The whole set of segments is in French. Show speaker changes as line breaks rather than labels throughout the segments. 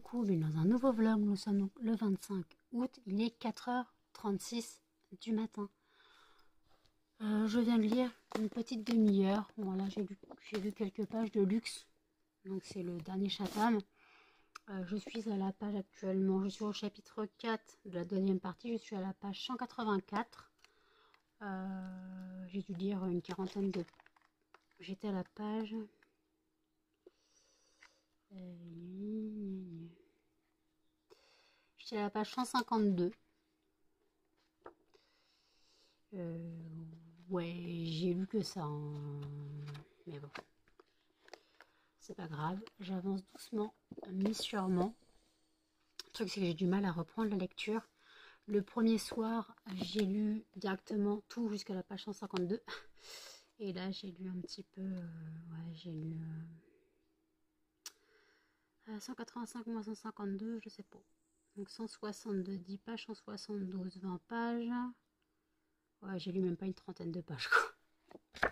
coucou, bienvenue dans un nouveau vlog. Nous sommes donc le 25 août, il est 4h36 du matin. Je viens de lire une petite demi-heure. Voilà, j'ai lu quelques pages de luxe. Donc c'est le dernier Chatham. Je suis à la page actuellement, je suis au chapitre 4 de la deuxième partie. Je suis à la page 184. J'ai dû lire une quarantaine de... J'étais à la page... J'étais à la page 152. Ouais, j'ai lu que ça, hein. Mais bon, c'est pas grave. J'avance doucement, mais sûrement. Le truc, c'est que j'ai du mal à reprendre la lecture. Le premier soir, j'ai lu directement tout jusqu'à la page 152. Et là, j'ai lu un petit peu... ouais, j'ai lu... 185 moins 152, je sais pas. Donc 162, 10 pages, 172, 20 pages. Ouais, j'ai lu même pas une trentaine de pages, quoi.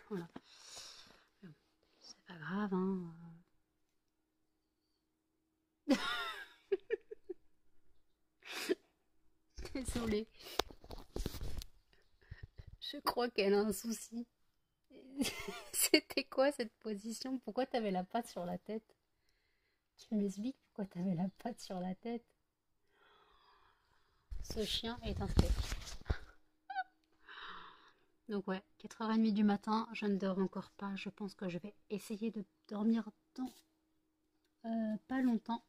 Voilà. C'est pas grave, hein. Désolée. Je crois qu'elle a un souci. C'était quoi cette position? Pourquoi t'avais la patte sur la tête? Tu m'expliques pourquoi t'avais la patte sur la tête? Ce chien est un steak. Donc ouais, 4h30 du matin, je ne dors encore pas. Je pense que je vais essayer de dormir dans pas longtemps.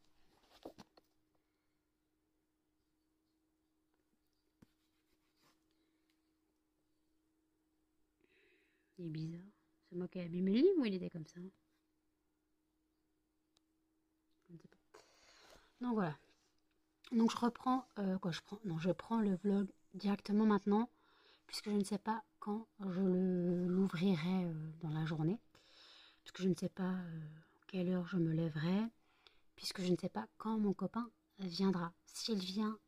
Il est bizarre. C'est moi qui ai abîmé le lit ou il était comme ça? Je ne sais pas. Donc voilà. Donc je reprends... Non, je prends le vlog directement maintenant. Puisque je ne sais pas quand je l'ouvrirai dans la journée. Puisque je ne sais pas quelle heure je me lèverai. Puisque je ne sais pas quand mon copain viendra. S'il vient,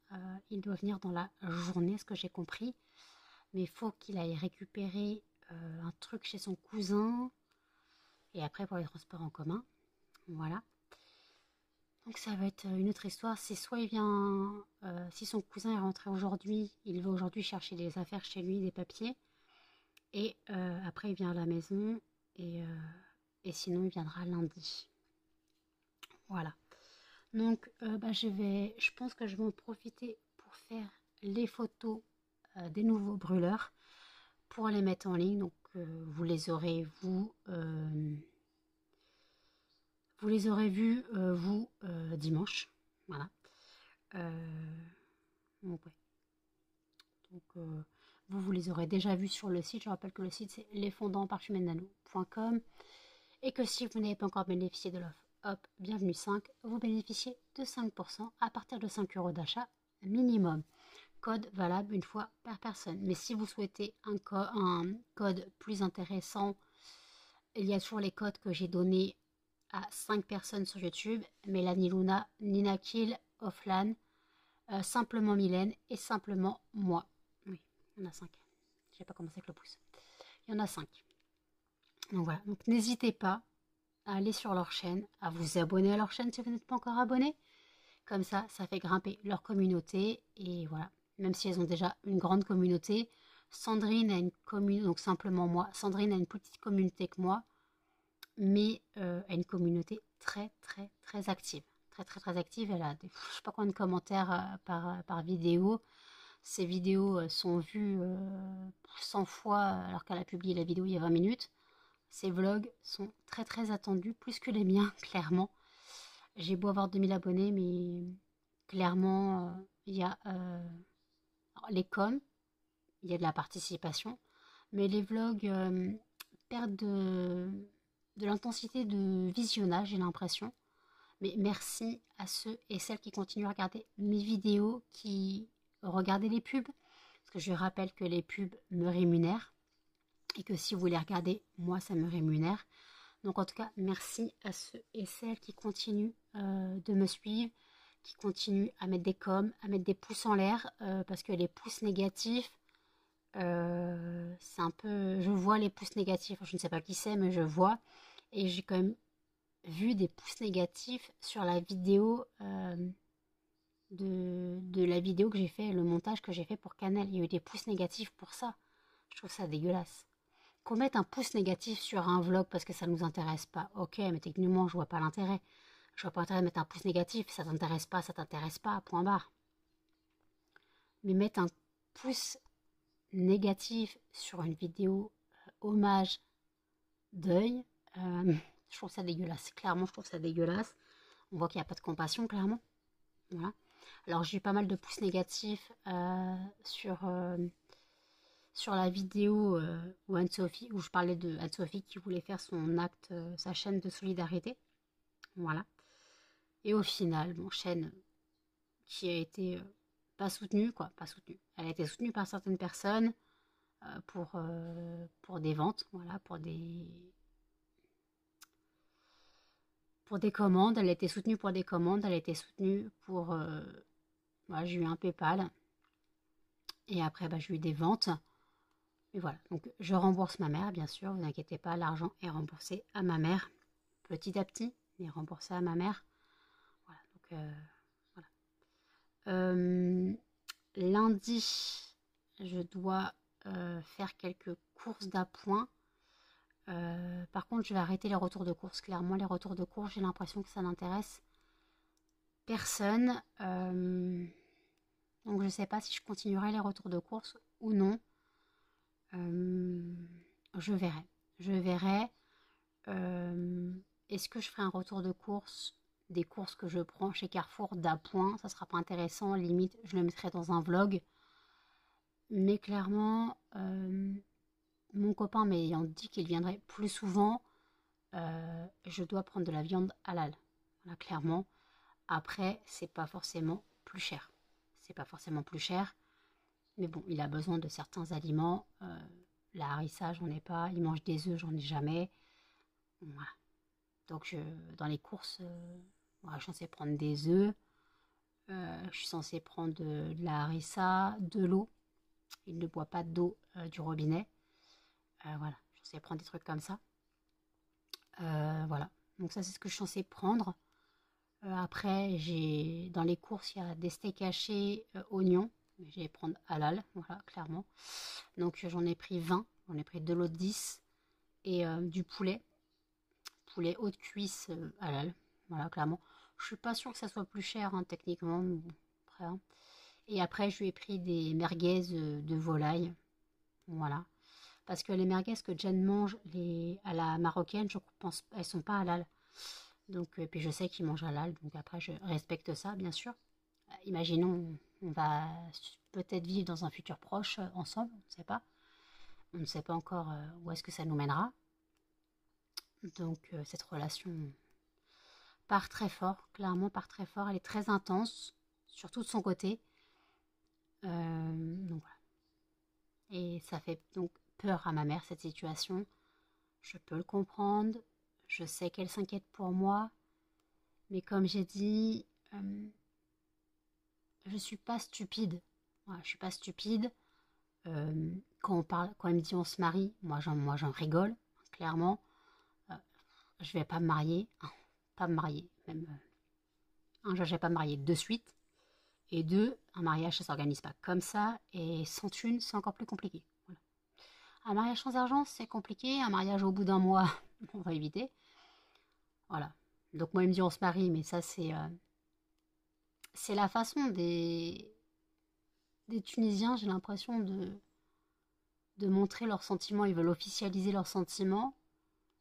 il doit venir dans la journée, ce que j'ai compris. Mais il faut qu'il aille récupérer un truc chez son cousin. Et après pour les transports en commun. Voilà. Donc ça va être une autre histoire. C'est soit il vient, si son cousin est rentré aujourd'hui, il va aujourd'hui chercher des affaires chez lui, des papiers. Et après il vient à la maison. Et sinon il viendra lundi. Voilà. Donc je pense que je vais en profiter pour faire les photos des nouveaux brûleurs. Pour les mettre en ligne. Donc vous les aurez vous les aurez vus dimanche. Voilà. Donc, ouais. Donc vous les aurez déjà vus sur le site. Je rappelle que le site c'est lesfondantparfumennano.com et que si vous n'avez pas encore bénéficié de l'offre Hop, bienvenue 5, vous bénéficiez de 5% à partir de 5 € d'achat minimum. Code valable une fois par personne. Mais si vous souhaitez un code plus intéressant, il y a toujours les codes que j'ai donnés à 5 personnes sur YouTube. Mélanie Luna, Nina Kill, Offlan, simplement Mylène et simplement moi. Oui, il y en a 5. Je n'ai pas commencé avec le pouce. Il y en a 5. Donc voilà, donc n'hésitez pas à aller sur leur chaîne, à vous abonner à leur chaîne si vous n'êtes pas encore abonné. Comme ça, ça fait grimper leur communauté. Et voilà, même si elles ont déjà une grande communauté, Sandrine a une communauté, donc simplement moi, Sandrine a une petite communauté que moi, mais a une communauté très très très active. Très active, elle a des, je sais pas combien de commentaires par vidéo. Ces vidéos sont vues 100 fois alors qu'elle a publié la vidéo il y a 20 minutes. Ces vlogs sont très attendus, plus que les miens, clairement. J'ai beau avoir 2000 abonnés, mais clairement, il y a les coms, il y a de la participation, mais les vlogs perdent de l'intensité de visionnage, j'ai l'impression. Mais merci à ceux et celles qui continuent à regarder mes vidéos, qui regardaient les pubs, parce que je rappelle que les pubs me rémunèrent, et que si vous les regardez, moi ça me rémunère. Donc en tout cas, merci à ceux et celles qui continuent de me suivre, qui continuent à mettre des coms, à mettre des pouces en l'air, parce que les pouces négatifs, c'est un peu... Je vois les pouces négatifs, je ne sais pas qui c'est, mais je vois. Et j'ai quand même vu des pouces négatifs sur la vidéo de la vidéo que j'ai fait, le montage que j'ai fait pour Canal. Il y a eu des pouces négatifs pour ça. Je trouve ça dégueulasse. Qu'on mette un pouce négatif sur un vlog parce que ça nous intéresse pas, ok, mais techniquement, je vois pas l'intérêt. Je vois pas l'intérêt de mettre un pouce négatif, ça t'intéresse pas, point barre. Mais mettre un pouce négatif sur une vidéo hommage deuil, je trouve ça dégueulasse. Clairement, je trouve ça dégueulasse. On voit qu'il n'y a pas de compassion, clairement. Voilà. Alors, j'ai eu pas mal de pouces négatifs sur la vidéo où Anne-Sophie, où je parlais de Anne-Sophie qui voulait faire son acte, sa chaîne de solidarité. Voilà. Et au final, mon chaîne qui a été pas soutenue, quoi, pas soutenue. Elle a été soutenue par certaines personnes pour des ventes, voilà, pour des commandes. Elle a été soutenue pour des commandes, elle a été soutenue pour... voilà, j'ai eu un PayPal. Et après, j'ai eu des ventes. Et voilà, donc je rembourse ma mère, bien sûr, vous inquiétez pas, l'argent est remboursé à ma mère, petit à petit, mais remboursé à ma mère. Voilà, donc voilà. Lundi, je dois faire quelques courses d'appoint. Par contre, je vais arrêter les retours de courses. Clairement, les retours de courses, j'ai l'impression que ça n'intéresse personne. Donc, je ne sais pas si je continuerai les retours de courses ou non. Je verrai. Je verrai. Est-ce que je ferai un retour de course des courses que je prends chez Carrefour d'appoint? Ça sera pas intéressant. Limite, je le mettrai dans un vlog. Mais clairement, mon copain m'ayant dit qu'il viendrait plus souvent, je dois prendre de la viande halal. Voilà, clairement. Après, c'est pas forcément plus cher. C'est pas forcément plus cher. Mais bon, il a besoin de certains aliments. La harissa, j'en ai pas. Il mange des œufs, j'en ai jamais. Voilà. Donc, dans les courses, voilà, je suis censée prendre des œufs. Je suis censée prendre de la harissa, de l'eau. Il ne boit pas d'eau du robinet. Voilà, je suis censée prendre des trucs comme ça. Voilà. Donc ça, c'est ce que je suis censée prendre. Après, dans les courses, il y a des steaks hachés, oignons. Je vais prendre halal, voilà, clairement. Donc j'en ai pris 20. J'en ai pris de l'eau de 10 et du poulet. Poulet haute cuisse halal. Voilà, clairement. Je suis pas sûre que ça soit plus cher, hein, techniquement. Bon, après, hein. Et après, je lui ai pris des merguez de volaille. Voilà. Parce que les merguez que Jen mange à la marocaine, je pense elles sont pas halal. Donc, et puis je sais qu'ils mangent halal, donc après je respecte ça, bien sûr. Imaginons, on va peut-être vivre dans un futur proche ensemble, on ne sait pas. On ne sait pas encore où est-ce que ça nous mènera. Donc cette relation part très fort, clairement part très fort. Elle est très intense, surtout de son côté. Donc voilà. Et ça fait donc peur à ma mère, cette situation. Je peux le comprendre. Je sais qu'elle s'inquiète pour moi. Mais comme j'ai dit, je suis pas stupide. Voilà, je suis pas stupide. Quand elle me dit on se marie, moi j'en rigole, clairement. Je vais pas me marier. Pas me marier. Même, je vais pas me marier de suite. Et deux, un mariage ça s'organise pas comme ça. Et sans thune, c'est encore plus compliqué. Voilà. Un mariage sans argent, c'est compliqué. Un mariage au bout d'un mois, on va éviter. Voilà. Donc moi, il me dit on se marie, mais ça, c'est la façon des Tunisiens, j'ai l'impression, de montrer leurs sentiments. Ils veulent officialiser leurs sentiments.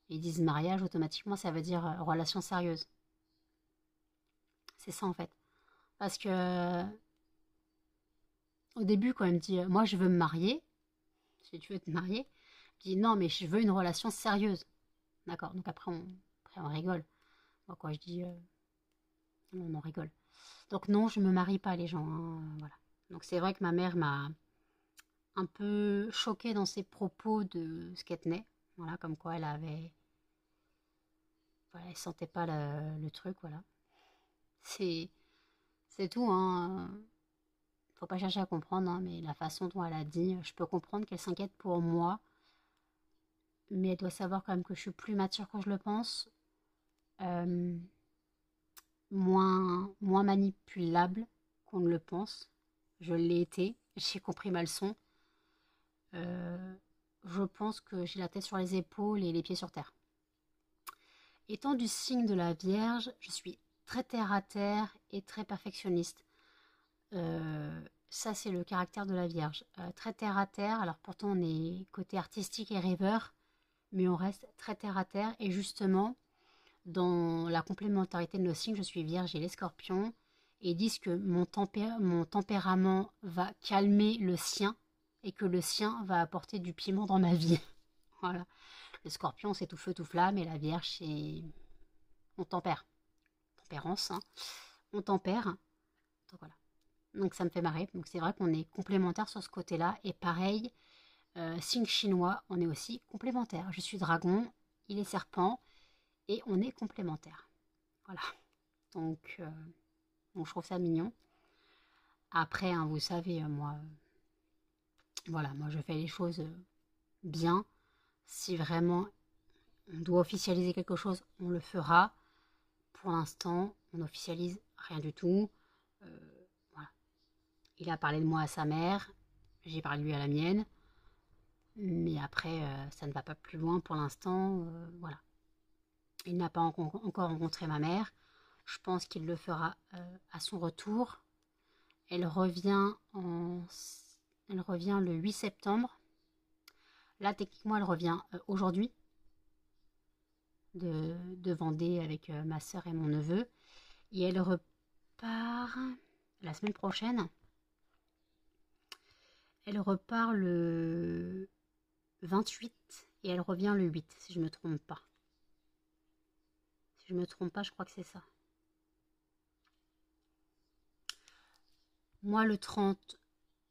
Ils disent mariage, automatiquement, ça veut dire relation sérieuse. C'est ça, en fait. Parce que au début, quand elle me dit moi, je veux me marier, si tu veux te marier, je dis non, mais je veux une relation sérieuse. D'accord. Donc après, on rigole. Moi, quand je dis on rigole. Donc non, je me marie pas, les gens. Hein, voilà. Donc c'est vrai que ma mère m'a un peu choquée dans ses propos de ce qu'elle tenait. Voilà, comme quoi voilà, elle sentait pas le truc, voilà. C'est, c'est tout, hein. Faut pas chercher à comprendre, hein, mais la façon dont elle a dit, je peux comprendre qu'elle s'inquiète pour moi, mais elle doit savoir quand même que je suis plus mature que je le pense. euh, moins manipulable qu'on ne le pense. Je l'ai été, j'ai compris ma leçon. Je pense que j'ai la tête sur les épaules et les pieds sur terre. Étant du signe de la Vierge, je suis très terre à terre et très perfectionniste. Ça, c'est le caractère de la Vierge. Très terre à terre, alors pourtant on est côté artistique et rêveur, mais on reste très terre à terre. Et justement, dans la complémentarité de nos signes, je suis Vierge et les Scorpions, et ils disent que mon tempérament va calmer le sien, et que le sien va apporter du piment dans ma vie. Voilà. Le Scorpion, c'est tout feu, tout flamme, et la Vierge, c'est... on tempère. Tempérance, hein. On tempère. Donc voilà. Donc ça me fait marrer. Donc c'est vrai qu'on est complémentaires sur ce côté-là. Et pareil, signe chinois, on est aussi complémentaires. Je suis dragon, il est serpent, et on est complémentaires. Voilà. Donc, je trouve ça mignon. Après, hein, vous savez, moi, voilà, moi je fais les choses bien. Si vraiment on doit officialiser quelque chose, on le fera. Pour l'instant, on n'officialise rien du tout. Voilà. Il a parlé de moi à sa mère, j'ai parlé de lui à la mienne. Mais après, ça ne va pas plus loin pour l'instant. Voilà. Il n'a pas encore rencontré ma mère. Je pense qu'il le fera à son retour. Elle revient le 8 septembre. Là, techniquement, elle revient aujourd'hui de Vendée avec ma soeur et mon neveu. Et elle repart la semaine prochaine. Elle repart le 28 et elle revient le 8, si je ne me trompe pas. Si je ne me trompe pas, je crois que c'est ça. Moi, le 30,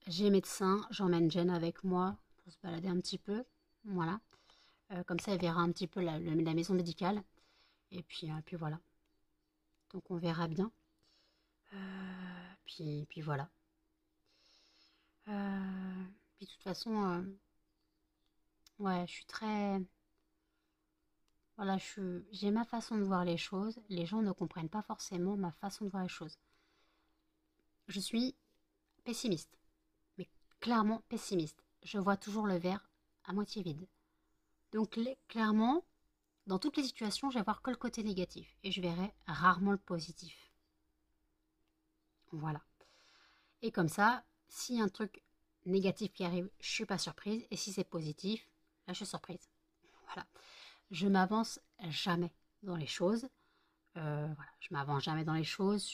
j'ai médecin, j'emmène Jen avec moi pour se balader un petit peu. Voilà. Comme ça, elle verra un petit peu la maison médicale. Et puis voilà. Donc on verra bien. Puis voilà. Puis de toute façon, ouais, je suis très... Voilà, j'ai ma façon de voir les choses. Les gens ne comprennent pas forcément ma façon de voir les choses. Je suis pessimiste, mais clairement pessimiste. Je vois toujours le verre à moitié vide. Donc clairement, dans toutes les situations, je vais voir que le côté négatif et je verrai rarement le positif. Voilà. Et comme ça, s'il y a un truc négatif qui arrive, je suis pas surprise. Et si c'est positif, là, je suis surprise. Voilà. Je m'avance jamais dans les choses. Voilà. Je m'avance jamais dans les choses.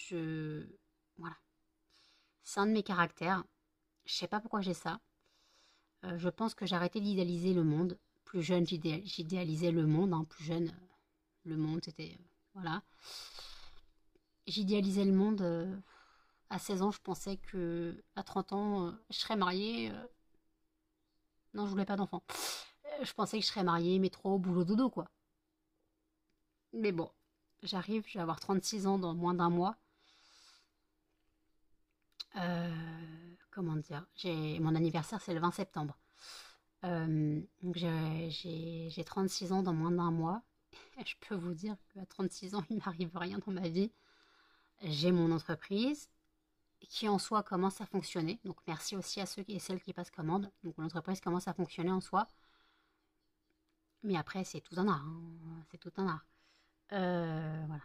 Voilà. C'est un de mes caractères. Je sais pas pourquoi j'ai ça. Je pense que j'ai arrêté d'idéaliser le monde. Plus jeune, j'idéalisais le monde. Hein. Plus jeune, le monde, c'était... voilà. J'idéalisais le monde. À 16 ans, je pensais que à 30 ans, je serais mariée. Non, je voulais pas d'enfant. Je pensais que je serais mariée, métro, boulot, dodo, quoi. Mais bon, j'arrive, je vais avoir 36 ans dans moins d'un mois. Comment dire, mon anniversaire, c'est le 20 septembre. Donc j'ai 36 ans dans moins d'un mois. Et je peux vous dire qu'à 36 ans, il n'arrive rien dans ma vie. J'ai mon entreprise qui en soi commence à fonctionner. Donc merci aussi à ceux et celles qui passent commande. Donc l'entreprise commence à fonctionner en soi. Mais après, c'est tout un art. Hein. C'est tout un art. Voilà.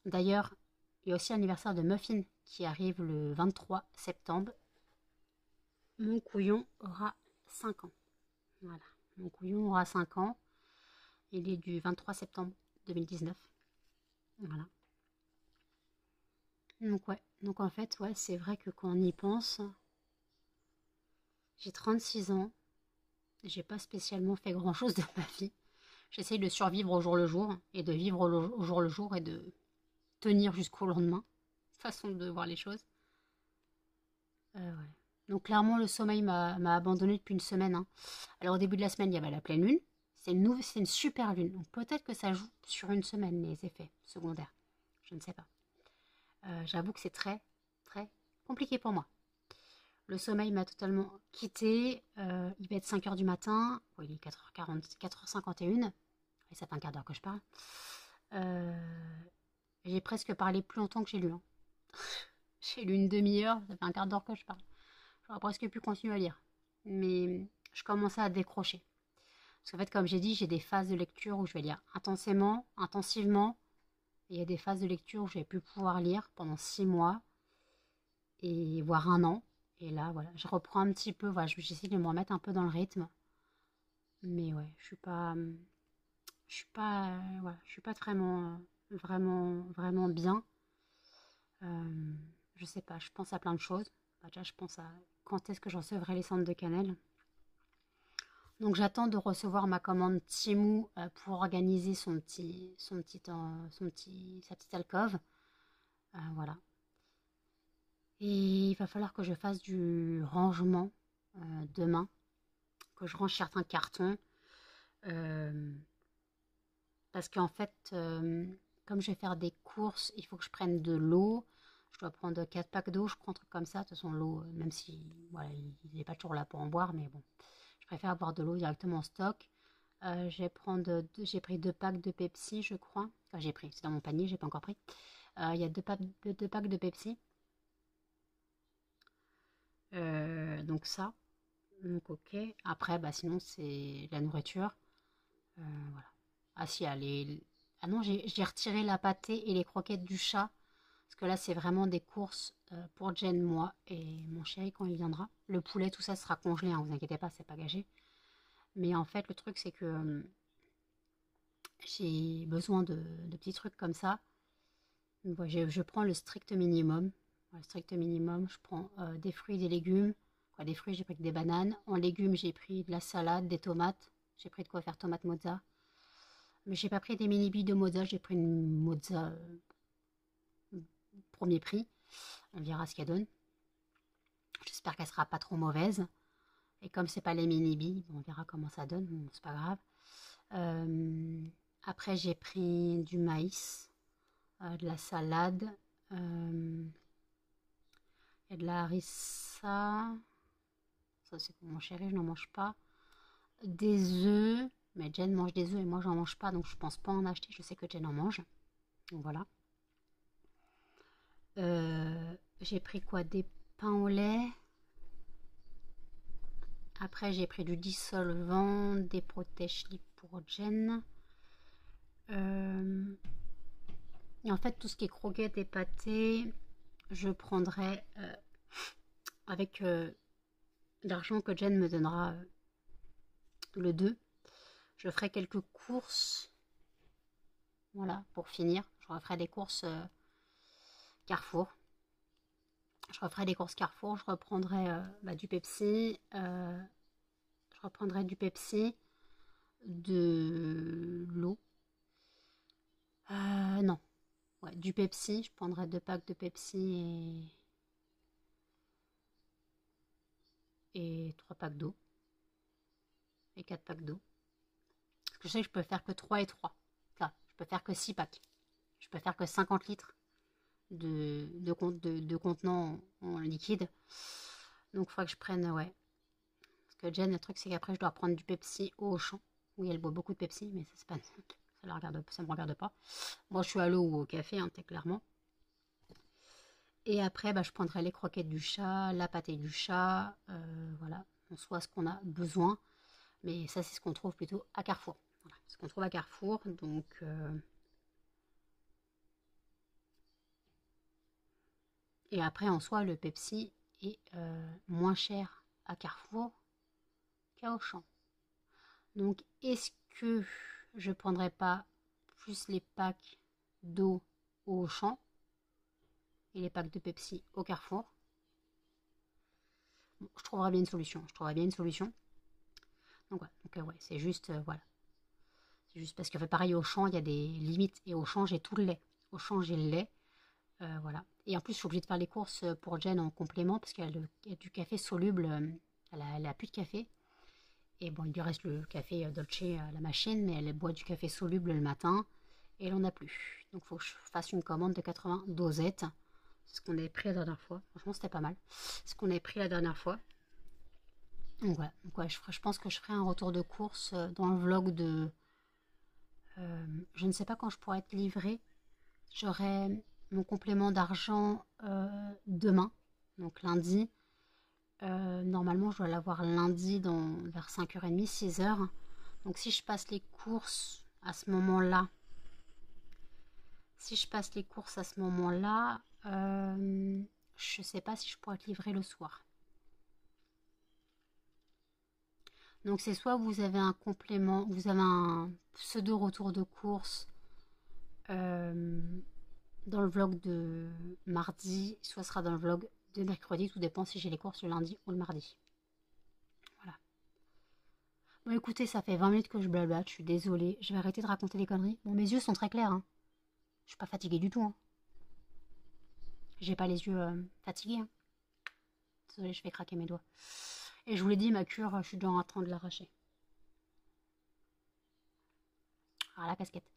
D'ailleurs, il y a aussi l'anniversaire de Muffin qui arrive le 23 septembre. Mon couillon aura 5 ans. Voilà. Mon couillon aura 5 ans. Il est du 23 septembre 2019. Voilà. Donc ouais. Donc en fait, ouais, c'est vrai que quand on y pense, j'ai 36 ans. J'ai pas spécialement fait grand chose de ma vie. J'essaye de survivre au jour le jour et de vivre au jour le jour et de tenir jusqu'au lendemain. Façon de voir les choses. Ouais. Donc clairement, le sommeil m'a abandonné depuis une semaine. Hein. Alors au début de la semaine, il y avait la pleine lune. C'est une super lune. Donc peut-être que ça joue sur une semaine, les effets secondaires. Je ne sais pas. J'avoue que c'est très, très compliqué pour moi. Le sommeil m'a totalement quitté. Il va être 5 h du matin. Bon, il est 4h40, 4h51. Et ça fait un quart d'heure que je parle. Euh, j'ai presque parlé plus longtemps que j'ai lu, hein. J'ai lu une demi-heure, ça fait un quart d'heure que je parle. J'aurais presque pu continuer à lire. Mais je commençais à décrocher. Parce qu'en fait, comme j'ai dit, j'ai des phases de lecture où je vais lire intensément, intensivement. Et il y a des phases de lecture où je vais plus pouvoir lire pendant 6 mois, et voire un an. Et là, voilà, je reprends un petit peu, voilà, j'essaie de me remettre un peu dans le rythme. Mais ouais, voilà, je suis pas vraiment bien. Je sais pas, je pense à plein de choses. Bah, déjà, je pense à quand est-ce que je recevrai les cendres de cannelle. Donc j'attends de recevoir ma commande Temu pour organiser sa petite alcôve. Voilà. Et il va falloir que je fasse du rangement demain, que je range certains cartons. euh, Parce qu'en fait, comme je vais faire des courses, il faut que je prenne de l'eau. Je dois prendre 4 packs d'eau, je crois, un truc comme ça. De toute façon, l'eau, même si voilà, il n'est pas toujours là pour en boire, mais bon, je préfère avoir de l'eau directement en stock. J'ai pris 2 packs de Pepsi, je crois. Enfin, j'ai pris, c'est dans mon panier, j'ai pas encore pris. Il y a 2 packs de Pepsi. Donc ça, donc ok. Après, bah sinon c'est la nourriture. Voilà. Ah si, ah non, j'ai retiré la pâtée et les croquettes du chat. Parce que là, c'est vraiment des courses pour Jen, moi et mon chéri quand il viendra. Le poulet, tout ça sera congelé, hein, vous inquiétez pas, c'est pas gâché. Mais en fait, le truc, c'est que j'ai besoin de petits trucs comme ça. Donc, voilà, je prends le strict minimum. Le strict minimum, je prends des fruits, des légumes. Quoi, des fruits, j'ai pris que des bananes. En légumes, j'ai pris de la salade, des tomates. J'ai pris de quoi faire tomate mozza. Mais j'ai pas pris des mini billes de mozza, j'ai pris une mozza premier prix. On verra ce qu'elle donne. J'espère qu'elle sera pas trop mauvaise. Et comme c'est pas les mini billes, on verra comment ça donne. Bon, c'est pas grave. Euh, Après, j'ai pris du maïs, de la salade, et de la harissa. Ça, c'est pour mon chéri, je n'en mange pas. Des œufs. Mais Jen mange des œufs et moi, j'en mange pas. Donc, je pense pas en acheter. Je sais que Jen en mange. Donc, voilà. J'ai pris quoi? Des pains au lait. Après, j'ai pris du dissolvant, des protège-lips pour Jen. Et en fait, tout ce qui est croquettes et pâtés, je prendrai avec l'argent que Jen me donnera le 2. Je ferai quelques courses. Voilà, pour finir. Je referai des courses Carrefour. Je referai des courses Carrefour. Je reprendrai du Pepsi. Je reprendrai du Pepsi. De l'eau. Non. Ouais, du Pepsi. Je prendrai 2 packs de Pepsi et 3 packs d'eau. Et 4 packs d'eau. Parce que je sais que je peux faire que 3 et 3. Enfin, je peux faire que 6 packs. Je peux faire que 50 litres de contenant en liquide. Donc il faudra que je prenne, ouais. Parce que Jen, le truc, c'est qu'après, je dois prendre du Pepsi au Auchan. Oui, elle boit beaucoup de Pepsi, mais ça, c'est pas, ça me regarde pas. Moi, je suis à l'eau ou au café, hein, très clairement. Et après, je prendrai les croquettes du chat, la pâtée du chat, voilà, on soit ce qu'on a besoin. Mais ça, c'est ce qu'on trouve plutôt à Carrefour. Voilà, ce qu'on trouve à Carrefour, donc... Et après, en soi, le Pepsi est moins cher à Carrefour qu'à Auchan. Donc, est-ce que je prendrais pas plus les packs d'eau au Auchan et les packs de Pepsi au Carrefour? Bon, je trouverai bien une solution. Donc, ouais, ouais, c'est juste, voilà. C'est juste parce que fait pareil au Auchan, il y a des limites. Et au Auchan, j'ai tout le lait. Au Auchan, j'ai le lait. Voilà. Et en plus, je suis obligée de faire les courses pour Jen en complément parce qu'elle a du café soluble. Elle a plus de café. Et bon, il lui reste le café Dolce à la machine, mais elle boit du café soluble le matin et elle en a plus. Donc il faut que je fasse une commande de 80 dosettes. C'est ce qu'on avait pris la dernière fois. Franchement, c'était pas mal. C'est ce qu'on avait pris la dernière fois. Donc ouais, je pense que je ferai un retour de course dans le vlog Je ne sais pas quand je pourrai être livrée. J'aurai mon complément d'argent demain, donc lundi. Normalement, je dois l'avoir lundi vers 5h30, 6h. Donc si je passe les courses à ce moment-là, je sais pas si je pourrais être livrée le soir. Donc c'est soit vous avez un complément, vous avez un pseudo retour de course dans le vlog de mardi, soit ce sera dans le vlog de mercredi, tout dépend si j'ai les courses le lundi ou le mardi. Voilà. Bon écoutez, ça fait 20 minutes que je blablate, je suis désolée, je vais arrêter de raconter des conneries. Bon, mes yeux sont très clairs, hein. Je suis pas fatiguée du tout, hein. J'ai pas les yeux fatigués, hein. Désolée, je vais craquer mes doigts. Et je vous l'ai dit, ma cure, je suis déjà en train de l'arracher. Ah, la casquette.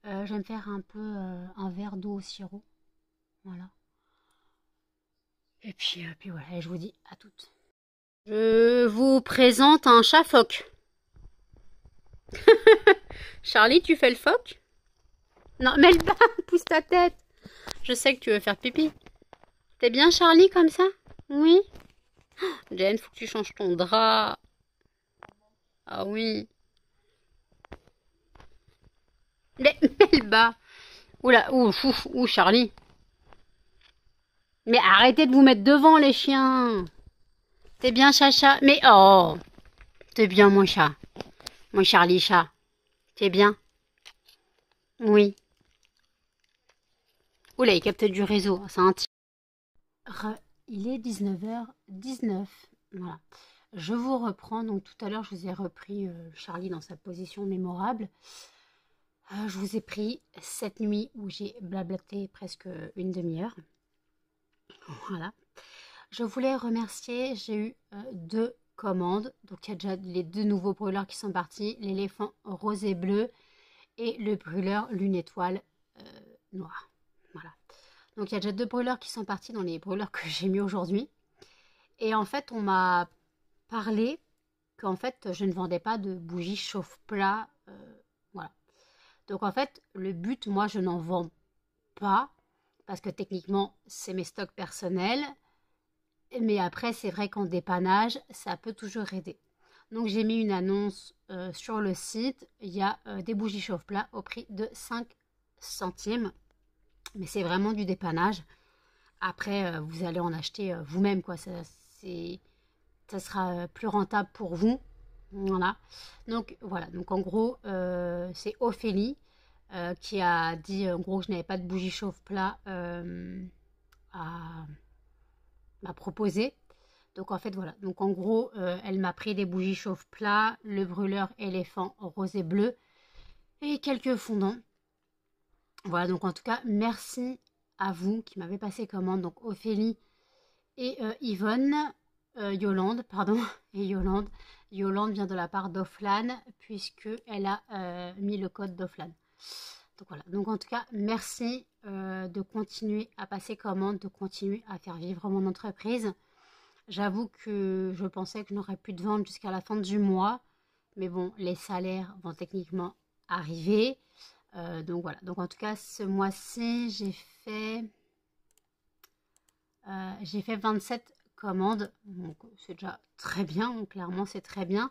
Je vais me faire un peu un verre d'eau au sirop. Voilà. Et puis voilà, et je vous dis à toutes. Je vous présente un chat phoque. Charlie, tu fais le phoque? Non, mais le bas, pousse ta tête. Je sais que tu veux faire pipi. T'es bien Charlie comme ça? Oui. Jen, faut que tu changes ton drap. Ah oui. Mais le bas. Oula, ouh, Charlie. Mais arrêtez de vous mettre devant les chiens. T'es bien chacha? Mais oh, t'es bien mon chat. Mon Charlie chat. T'es bien? Oui. Oula, il capte du réseau. C'est un Il est 19h19. Voilà. Je vous reprends. Donc tout à l'heure, je vous ai repris Charlie dans sa position mémorable. Je vous ai pris cette nuit où j'ai blablaté presque une demi-heure. Voilà. Je voulais remercier, j'ai eu 2 commandes. Donc il y a déjà les 2 nouveaux brûleurs qui sont partis. L'éléphant rose et bleu et le brûleur lune étoile noir. Voilà. Donc il y a déjà 2 brûleurs qui sont partis dans les brûleurs que j'ai mis aujourd'hui. Et en fait, on m'a parlé qu'en fait, je ne vendais pas de bougies chauffe-plat. Voilà. Donc en fait, le but, moi, je n'en vends pas parce que techniquement, c'est mes stocks personnels. Mais après, c'est vrai qu'en dépannage, ça peut toujours aider. Donc j'ai mis une annonce sur le site. Il y a des bougies chauffe-plat au prix de 5 centimes. Mais c'est vraiment du dépannage. Après, vous allez en acheter vous-même, quoi. Ça sera plus rentable pour vous. Voilà. Donc voilà. Donc en gros, c'est Ophélie qui a dit en gros que je n'avais pas de bougie chauffe-plat à proposer. Donc en fait voilà. Donc en gros, elle m'a pris des bougies chauffe-plat, le brûleur éléphant rose et bleu et quelques fondants. Voilà. Donc en tout cas, merci à vous qui m'avez passé commande. Donc Ophélie et Yvonne. Yolande, pardon, et Yolande. Yolande vient de la part d'Offlan, puisqu'elle a mis le code d'Offlan. Donc voilà, donc en tout cas, merci de continuer à passer commande, de continuer à faire vivre mon entreprise. J'avoue que je pensais que je n'aurais plus de vente jusqu'à la fin du mois, mais bon, les salaires vont techniquement arriver. Donc voilà, donc en tout cas, ce mois-ci, j'ai fait 27 commandes, donc c'est déjà très bien, donc clairement c'est très bien,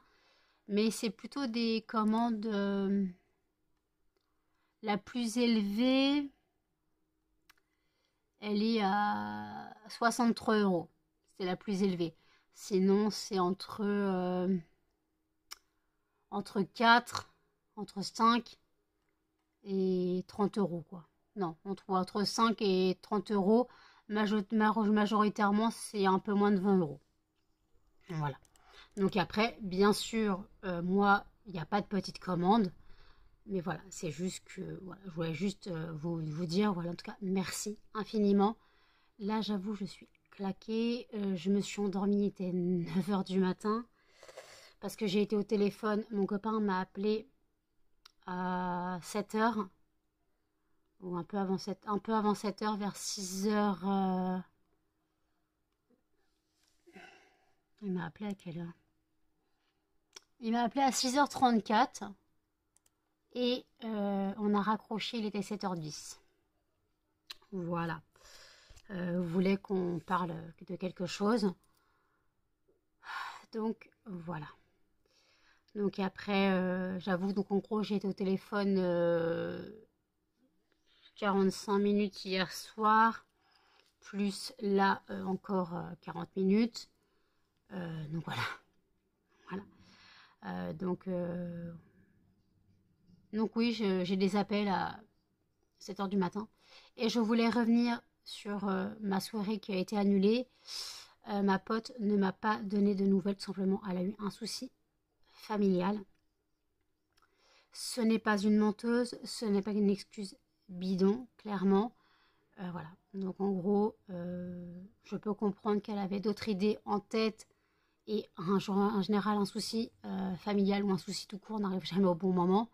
mais c'est plutôt des commandes la plus élevée, elle est à 63 €, c'est la plus élevée. Sinon c'est entre 4, entre 5 et 30 € quoi. Non, entre 5 et 30 €, majoritairement c'est un peu moins de 20 €. Voilà. Donc après, bien sûr, moi, il n'y a pas de petite commande. Mais voilà, c'est juste que voilà, je voulais juste vous dire, voilà, en tout cas, merci infiniment. Là, j'avoue, je suis claquée. Je me suis endormie, il était 9h du matin. Parce que j'ai été au téléphone. Mon copain m'a appelé à 7h. Ou un peu avant 7h, vers 6h. Il m'a appelé à quelle heure? Il m'a appelé à 6h34. et on a raccroché, il était 7h10. Voilà. Vous voulez qu'on parle de quelque chose? Donc voilà. Donc après, j'avoue, donc en gros, j'ai été au téléphone 45 minutes hier soir, plus là encore 40 minutes. Donc voilà. Voilà. Donc oui, j'ai des appels à 7h du matin. Et je voulais revenir sur ma soirée qui a été annulée. Ma pote ne m'a pas donné de nouvelles, tout simplement. Elle a eu un souci familial. Ce n'est pas une menteuse, ce n'est pas une excuse bidon, clairement. Voilà. Donc en gros, je peux comprendre qu'elle avait d'autres idées en tête. Et en général, un souci familial ou un souci tout court n'arrive jamais au bon moment.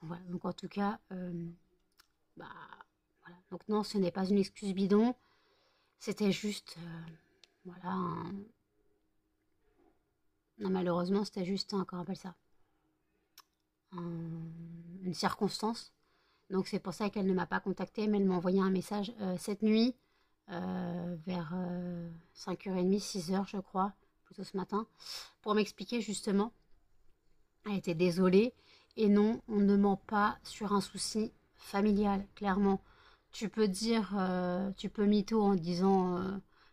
Donc, voilà. Donc en tout cas, voilà. Donc non, ce n'est pas une excuse bidon. C'était juste, voilà. Non, malheureusement, c'était juste comment on appelle ça, une circonstance. Donc c'est pour ça qu'elle ne m'a pas contactée, mais elle m'a envoyé un message cette nuit, vers 5h30, 6h je crois, plutôt ce matin, pour m'expliquer justement. Elle était désolée. Et non, on ne ment pas sur un souci familial, clairement. Tu peux dire, tu peux mytho en disant,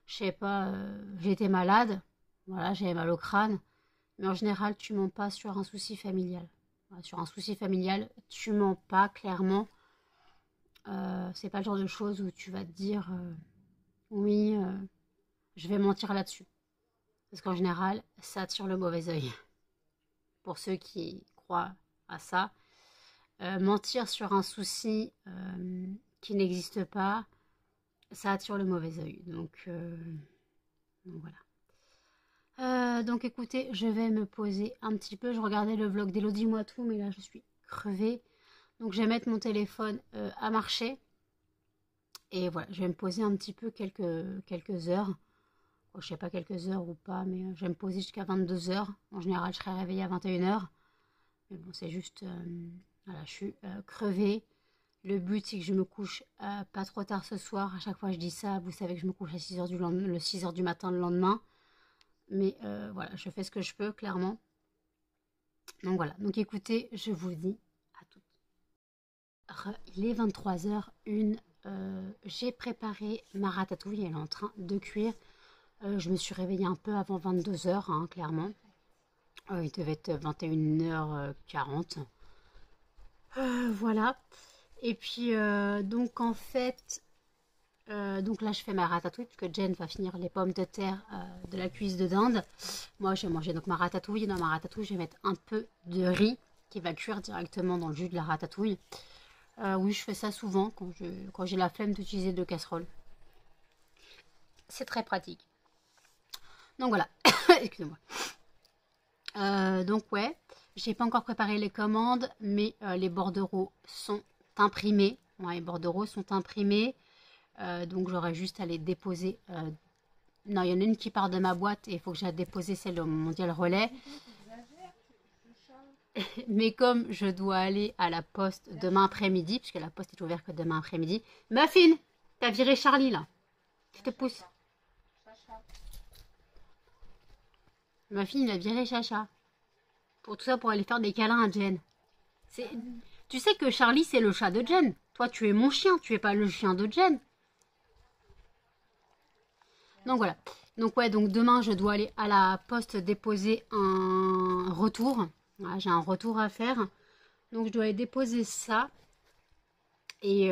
je sais pas, j'étais malade, voilà, j'avais mal au crâne. Mais en général, tu mens pas sur un souci familial. Voilà, sur un souci familial, tu mens pas, clairement. C'est pas le genre de choses où tu vas te dire, oui, je vais mentir là-dessus. Parce qu'en général, ça attire le mauvais œil. Pour ceux qui croient à ça. Mentir sur un souci qui n'existe pas, ça attire le mauvais œil. Donc voilà. Donc écoutez, je vais me poser un petit peu. Je regardais le vlog d'Elodie Moitou, mais là je suis crevée. Donc je vais mettre mon téléphone à marcher. Et voilà, je vais me poser un petit peu quelques heures. Bon, je sais pas quelques heures ou pas, mais je vais me poser jusqu'à 22h. En général, je serai réveillée à 21h. Mais bon, c'est juste... voilà, je suis crevée. Le but, c'est que je me couche pas trop tard ce soir. À chaque fois, je dis ça. Vous savez que je me couche à 6h le 6h du matin le lendemain. Mais voilà, je fais ce que je peux, clairement. Donc voilà. Donc écoutez, je vous dis à toutes. Il est 23h01. J'ai préparé ma ratatouille. Elle est en train de cuire. Je me suis réveillée un peu avant 22h, hein, clairement. Il devait être 21h40. Voilà. Et puis, donc en fait, donc là je fais ma ratatouille, puisque Jen va finir les pommes de terre de la cuisse de dinde. Moi je vais manger donc ma ratatouille. Dans ma ratatouille, je vais mettre un peu de riz qui va cuire directement dans le jus de la ratatouille. Oui, je fais ça souvent quand j'ai la flemme d'utiliser de casserole. C'est très pratique. Donc voilà. Excusez-moi. Donc ouais, j'ai pas encore préparé les commandes, mais les bordereaux sont imprimés. Ouais, les bordereaux sont imprimés. Donc j'aurai juste à les déposer. Non, il y en a une qui part de ma boîte et il faut que j'aille déposer celle au Mondial Relais. Mais comme je dois aller à la poste demain après-midi, puisque la poste est ouverte que demain après-midi. Muffin, t'as viré Charlie là. Je te pousse. Muffin, il a viré Chacha. Pour tout ça, pour aller faire des câlins à Jen. Tu sais que Charlie, c'est le chat de Jen. Toi, tu es mon chien, tu es pas le chien de Jen. Donc voilà. Donc ouais, donc demain, je dois aller à la poste déposer un retour. Voilà, j'ai un retour à faire. Donc je dois aller déposer ça. Et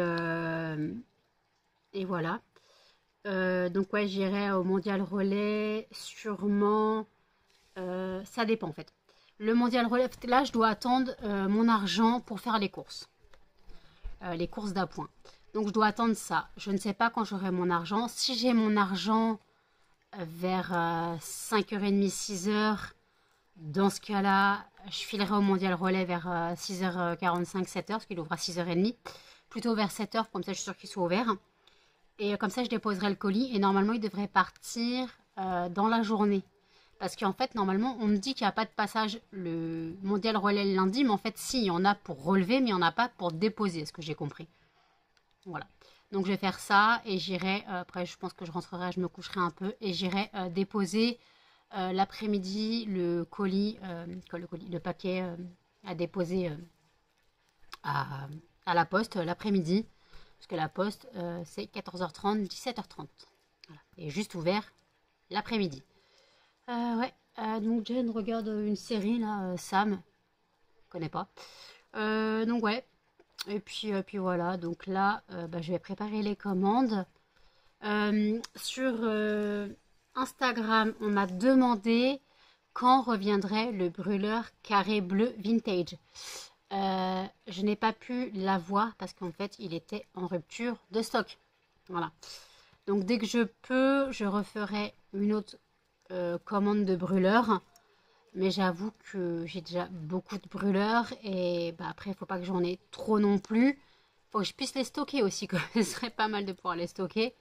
voilà. Donc ouais, j'irai au Mondial Relais, sûrement. Ça dépend en fait. Le Mondial Relais, là je dois attendre mon argent pour faire les courses d'appoint. Donc je dois attendre ça. Je ne sais pas quand j'aurai mon argent. Si j'ai mon argent vers 5h30, 6h, dans ce cas-là, je filerai au Mondial Relais vers 6h45, 7h, parce qu'il ouvre à 6h30. Plutôt vers 7h, comme ça je suis sûre qu'il soit ouvert. Et comme ça je déposerai le colis et normalement il devrait partir dans la journée. Parce qu'en fait, normalement, on me dit qu'il n'y a pas de passage le mondial relais le lundi, mais en fait, si, il y en a pour relever, mais il n'y en a pas pour déposer, est-ce que j'ai compris. Voilà. Donc, je vais faire ça et j'irai, après, je pense que je rentrerai, je me coucherai un peu et j'irai déposer l'après-midi le paquet à déposer à, à la poste l'après-midi. Parce que la poste, c'est 14h30, 17h30. Voilà. Et juste ouvert l'après-midi. Ouais. Donc Jen regarde une série là, Sam. Je connais pas. Donc ouais. Et puis voilà. Donc là, bah, je vais préparer les commandes. Sur Instagram, on m'a demandé quand reviendrait le brûleur carré bleu vintage. Je n'ai pas pu l'avoir parce qu'en fait, il était en rupture de stock. Voilà. Donc dès que je peux, je referai une autre commande de brûleurs. Mais j'avoue que j'ai déjà beaucoup de brûleurs et bah, après, il ne faut pas que j'en ai trop non plus. Il faut que je puisse les stocker aussi, quoi. Ce serait pas mal de pouvoir les stocker.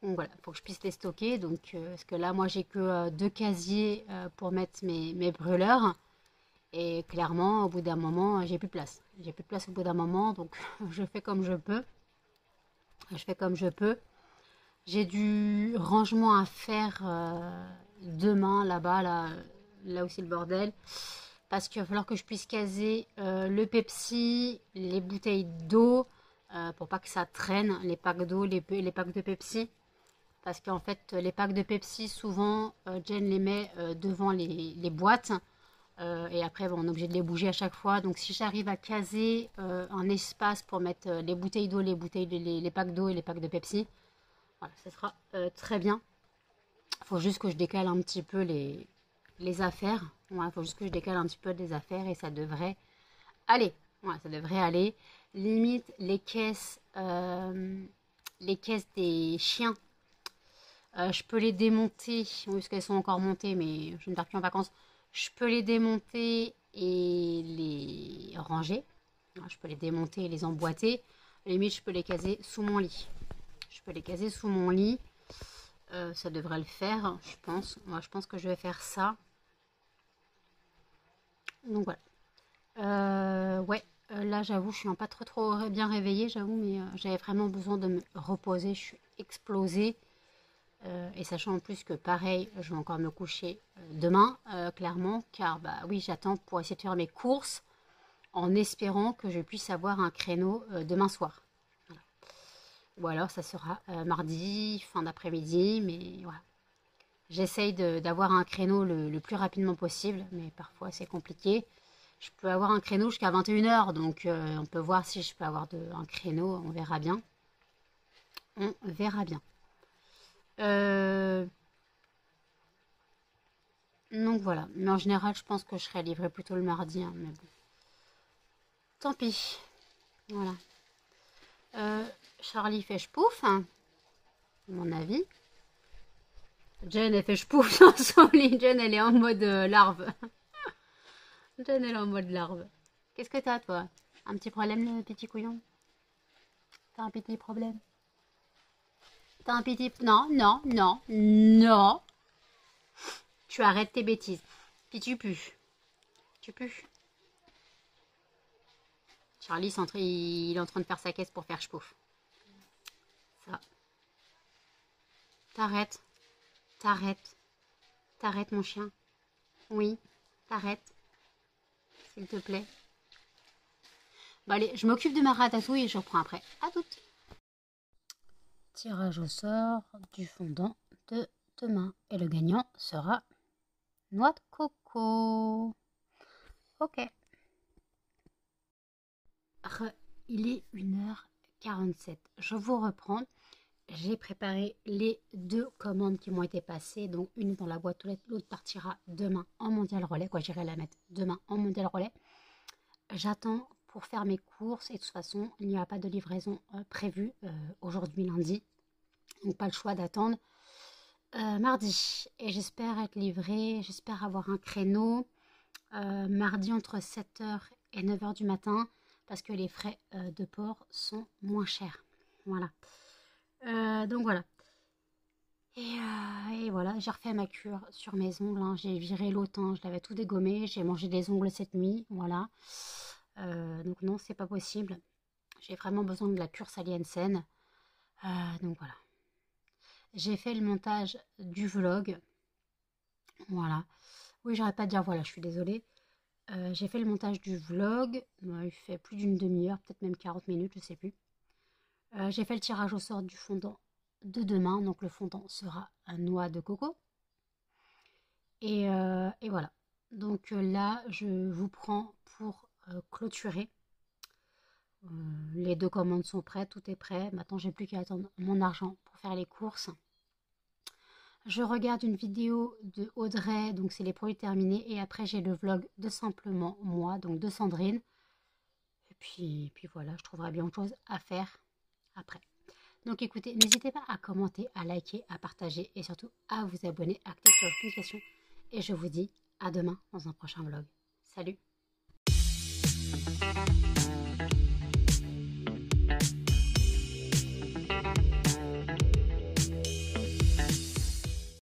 Donc voilà, il faut que je puisse les stocker. Donc, parce que là, moi, j'ai que 2 casiers pour mettre mes brûleurs. Et clairement, au bout d'un moment, j'ai plus de place. J'ai plus de place au bout d'un moment, donc je fais comme je peux. Je fais comme je peux. J'ai du rangement à faire demain là-bas, là où c'est le bordel. Parce qu'il va falloir que je puisse caser le Pepsi, les bouteilles d'eau, pour pas que ça traîne, les packs d'eau, les packs de Pepsi. Parce qu'en fait, les packs de Pepsi, souvent, Jen les met devant les boîtes. Et après, bon, on est obligé de les bouger à chaque fois. Donc, si j'arrive à caser un espace pour mettre les bouteilles d'eau, les packs d'eau et les packs de Pepsi, voilà, ça sera très bien. Il faut juste que je décale un petit peu les affaires. Il faut juste que je décale un petit peu les affaires et ça devrait aller. Ouais, ça devrait aller. Limite, les caisses des chiens, je peux les démonter, parce qu'elles sont encore montées, mais je ne pars plus en vacances. Je peux les démonter et les ranger. Je peux les démonter et les emboîter. Limite, je peux les caser sous mon lit. Je peux les caser sous mon lit. Ça devrait le faire, je pense. Moi, je pense que je vais faire ça. Donc voilà. Ouais, là, j'avoue, je suis pas trop bien réveillée, j'avoue, mais j'avais vraiment besoin de me reposer. Je suis explosée. Et sachant en plus que pareil, je vais encore me coucher demain, clairement, car bah oui, j'attends pour essayer de faire mes courses en espérant que je puisse avoir un créneau demain soir. Voilà. Ou alors ça sera mardi, fin d'après-midi, mais voilà. J'essaye d'avoir un créneau le plus rapidement possible, mais parfois c'est compliqué. Je peux avoir un créneau jusqu'à 21h, donc on peut voir si je peux avoir un créneau, on verra bien. On verra bien. Donc voilà, mais en général, je pense que je serai livrée plutôt le mardi, hein, mais bon. Tant pis. Voilà. Charlie fait ch'pouf, hein, à mon avis. Jen, elle fait ch'pouf dans son lit. Jen, elle est en mode larve. Jen, elle est en mode larve. Qu'est-ce que t'as, toi? Un petit problème, le petit couillon? T'as un petit problème? T'as un petit... Non, non, non, non. Tu arrêtes tes bêtises. Puis tu pues. Tu pues. Charlie, il est en train de faire sa caisse pour faire ch'pouf. Ça. T'arrêtes. T'arrêtes. T'arrêtes, mon chien. Oui, t'arrêtes. S'il te plaît. Bon, allez, je m'occupe de ma ratatouille et je reprends après. À toutes. Tirage au sort du fondant de demain. Et le gagnant sera noix de coco. Ok. Il est 1h47. Je vous reprends. J'ai préparé les 2 commandes qui m'ont été passées. Donc une dans la boîte aux lettres, l'autre partira demain en mondial relais. Quoi, j'irai la mettre demain en mondial relais. J'attends pour faire mes courses et de toute façon, il n'y a pas de livraison prévue aujourd'hui lundi. Donc pas le choix d'attendre mardi. Et j'espère être livrée, j'espère avoir un créneau mardi entre 7h et 9h du matin parce que les frais de port sont moins chers. Voilà. Donc voilà. Et pareil, voilà, j'ai refait ma cure sur mes ongles, hein. J'ai viré l'autain, je l'avais tout dégommé, j'ai mangé des ongles cette nuit, voilà. Donc non, c'est pas possible. J'ai vraiment besoin de la cure Sally Hansen. Donc voilà. J'ai fait le montage du vlog. Voilà. Oui, j'arrête pas de dire voilà, je suis désolée. J'ai fait le montage du vlog. Il fait plus d'une demi-heure, peut-être même 40 minutes, je sais plus. J'ai fait le tirage au sort du fondant de demain. Donc le fondant sera un noix de coco. Et voilà. Donc là, je vous prends pour clôturer. Les 2 commandes sont prêtes, tout est prêt. Maintenant, j'ai plus qu'à attendre mon argent pour faire les courses. Je regarde une vidéo de Audrey, donc c'est les produits terminés. Et après, j'ai le vlog de simplement moi, donc de Sandrine. Et puis voilà, je trouverai bien autre chose à faire après. Donc écoutez, n'hésitez pas à commenter, à liker, à partager et surtout à vous abonner, à activer la notification. Et je vous dis à demain dans un prochain vlog. Salut!